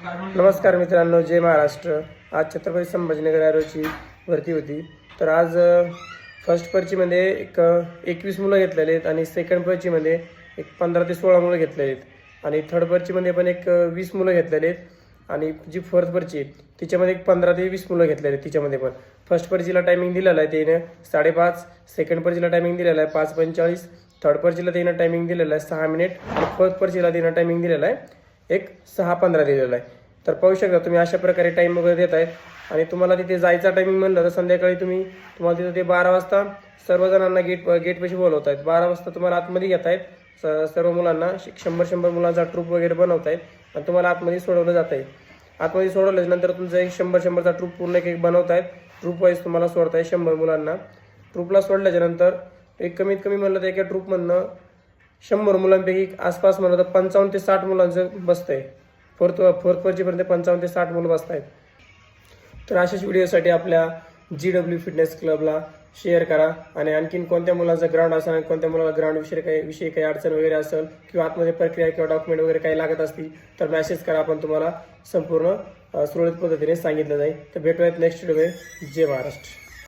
नमस्कार मित्रांनो, जय महाराष्ट्र। आज छत्रपती संभाजीनगर एरोची भरती होती। तर आज फर्स्ट पर्चीमध्ये 21 मुलं घेतलेले आहेत आणि सेकंड पर्चीमध्ये 15 ते 16 मुलं घेतलेले आहेत आणि थर्ड पर्चीमध्ये पण 20 मुलं घेतलेले आहेत आणि जी फोर्थ पर्ची आहे तिच्यामध्ये 15 ते 20 मुलं घेतलेले आहेत। तिच्यामध्ये पण फर्स्ट पर्चीला टायमिंग दिलेला आहे त्याने 5:30, सेकंड पर्चीला टायमिंग दिलेला आहे 5:45, थर्ड पर्चीला त्याने टायमिंग दिलेला आहे 6 मिनिट आणि फोर्थ पर्चीला त्याने टायमिंग दिलेला आहे 6:15 दिलेला आहे। तर पाहू शकता तुम्ही अशा प्रकारे टाईम वगैरे देत आहेत आणि तुम्हाला तिथे जायचा टायमिंग म्हणलं तर संध्याकाळी तुम्हाला तिथे ते 12 वाजता सर्वजणांना गेटपाशी बोलवत आहेत। 12 वाजता तुम्हाला आतमध्ये घेत आहेत सर्व मुलांना 100 मुलांचा ट्रूप वगैरे बनवत आहेत आणि तुम्हाला आतमध्ये सोडवलं जात आहे। आतमध्ये सोडवल्यानंतर तुमचं 100चा ट्रूप पूर्ण एक बनवत आहेत। ट्रूप वाईज तुम्हाला सोडत आहे 100 मुलांना। ट्रूपला सोडल्याच्यानंतर एक कमीत कमी म्हणलं तर एका ट्रूपमधनं 100 मुलांपैकी आसपास म्हणलं तर 55 ते 60 मुलांचं बसतं आहे। फोर्थ पर्चीपर्यंत 55 ते 60 मुलं बसत आहेत। तर अशाच व्हिडिओसाठी आपल्या GW फिटनेस क्लबला शेअर करा आणि आणखीन कोणत्या मुलांचा ग्राउंड असेल, कोणत्या मुलाला ग्राउंड विषयी काही अडचण वगैरे असेल किंवा आतमध्ये प्रक्रिया किंवा डॉक्युमेंट वगैरे काही लागत असतील तर मेसेज करा, आपण तुम्हाला संपूर्ण सुरळीत पद्धतीने सांगितलं जाईल। तर भेटूयात नेक्स्ट व्हिडिओमध्ये। जय महाराष्ट्र।